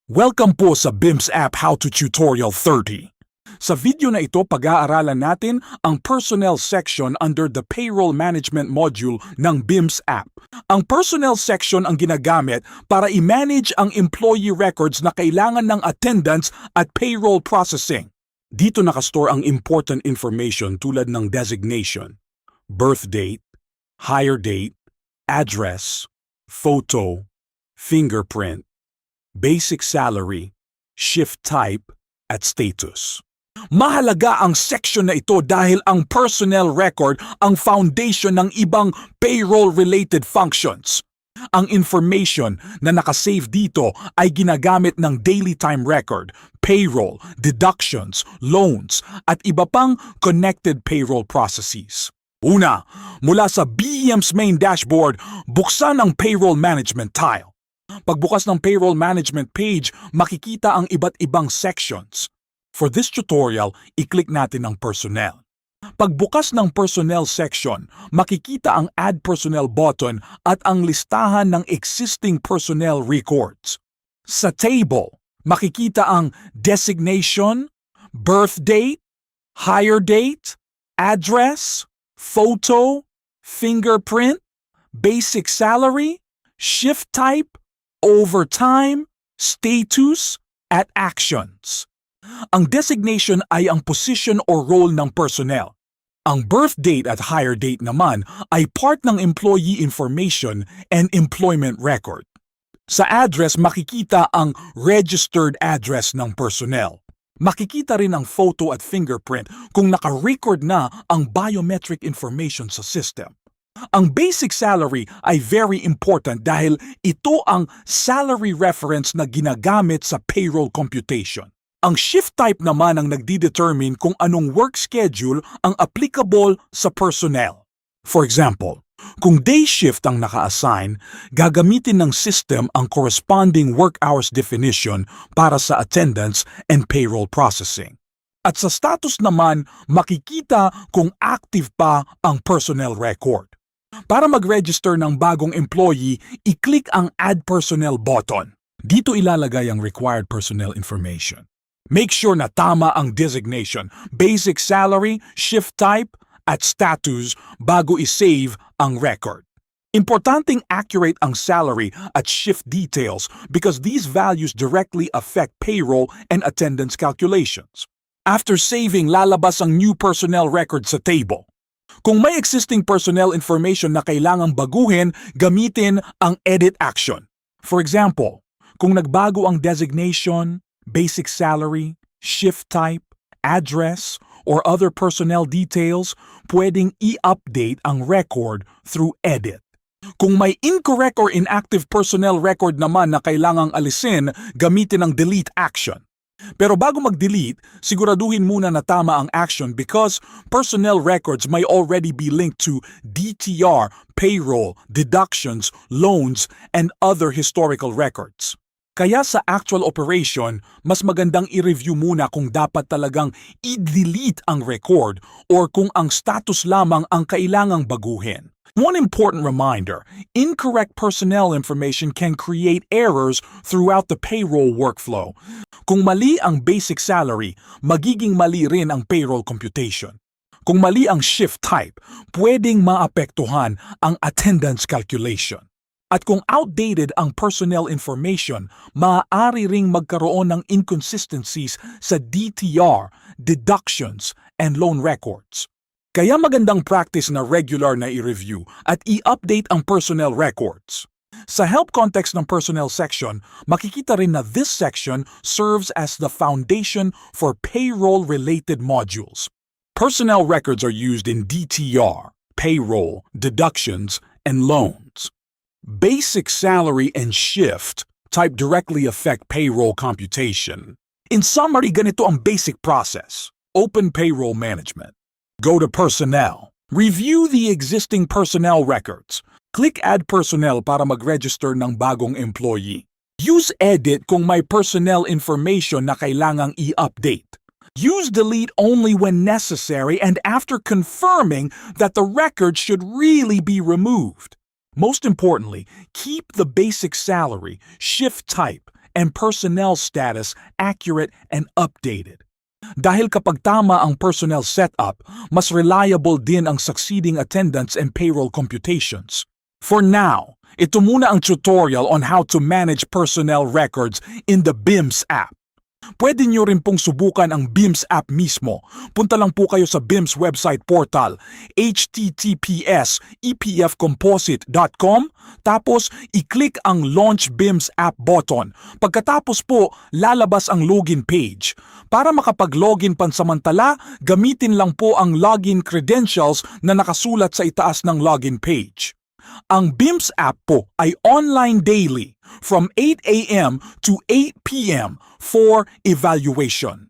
Welcome po sa BIMS app How to Tutorial 30. Sa video na ito, pag-aaralan natin ang Personnel section under the Payroll Management module ng BIMS app. Ang Personnel section ang ginagamit para i-manage ang employee records na kailangan ng attendance at payroll processing. Dito nakastore ang important information tulad ng designation, birth date, hire date, address, photo, fingerprint, basic salary, shift type, at status. Mahalaga ang section na ito dahil ang personnel record ang foundation ng ibang payroll-related functions. Ang information na nakasave dito ay ginagamit ng daily time record, payroll, deductions, loans, at iba pang connected payroll processes. Una, mula sa BEM's main dashboard, buksan ang payroll management tile. Pagbukas ng payroll management page, makikita ang iba't ibang sections. For this tutorial, i-click natin ang personnel. Pagbukas ng personnel section, makikita ang Add Personnel button at ang listahan ng existing personnel records. Sa table, makikita ang designation, birth date, hire date, address, photo, fingerprint, basic salary, shift type, overtime, status, at actions. Ang designation ay ang position or role ng personnel. Ang birth date at hire date naman ay part ng employee information and employment record. Sa address, makikita ang registered address ng personnel. Makikita rin ang photo at fingerprint kung naka-record na ang biometric information sa system. Ang basic salary ay very important dahil ito ang salary reference na ginagamit sa payroll computation. Ang shift type naman ang nagdi-determine kung anong work schedule ang applicable sa personnel. For example, kung day shift ang naka-assign, gagamitin ng system ang corresponding work hours definition para sa attendance and payroll processing. At sa status naman, makikita kung active pa ang personnel record. Para mag-register ng bagong employee, i-click ang Add Personnel button. Dito ilalagay ang required personnel information. Make sure na tama ang designation, basic salary, shift type, at status bago i-save ang record. Importanteng accurate ang salary at shift details because these values directly affect payroll and attendance calculations. After saving, lalabas ang new personnel record sa table. Kung may existing personnel information na kailangang baguhin, gamitin ang edit action. For example, kung nagbago ang designation, basic salary, shift type, address, or other personnel details, pwedeng i-update ang record through edit. Kung may incorrect or inactive personnel record naman na kailangang alisin, gamitin ang delete action. Pero bago mag-delete, siguraduhin muna na tama ang action because personnel records may already be linked to DTR, payroll, deductions, loans, and other historical records. Kaya sa actual operation, mas magandang i-review muna kung dapat talagang i-delete ang record or kung ang status lamang ang kailangang baguhin. One important reminder, incorrect personnel information can create errors throughout the payroll workflow. Kung mali ang basic salary, magiging mali rin ang payroll computation. Kung mali ang shift type, pwedeng maapektuhan ang attendance calculation. At kung outdated ang personnel information, maaari ring magkaroon ng inconsistencies sa DTR, deductions, and loan records. Kaya magandang practice na regular na i-review at i-update ang personnel records. Sa help context ng personnel section, makikita rin na this section serves as the foundation for payroll-related modules. Personnel records are used in DTR, payroll, deductions, and loans. Basic salary and shift type directly affect payroll computation. In summary, ganito ang basic process. Open payroll management. Go to Personnel. Review the existing personnel records. Click Add Personnel para mag-register ng bagong employee. Use Edit kung may personnel information na kailangang i-update. Use Delete only when necessary and after confirming that the record should really be removed. Most importantly, keep the basic salary, shift type, and personnel status accurate and updated. Dahil kapag tama ang personnel setup, mas reliable din ang succeeding attendance and payroll computations. For now, ito muna ang tutorial on how to manage personnel records in the BIMS app. Pwede nyo rin pong subukan ang BIMS app mismo. Punta lang po kayo sa BIMS website portal, https://epfcomposite.com, tapos i-click ang Launch BIMS app button. Pagkatapos po, lalabas ang login page. Para makapag-login pansamantala, gamitin lang po ang login credentials na nakasulat sa itaas ng login page. Ang BIMS app po ay online daily from 8 a.m. to 8 p.m. for evaluation.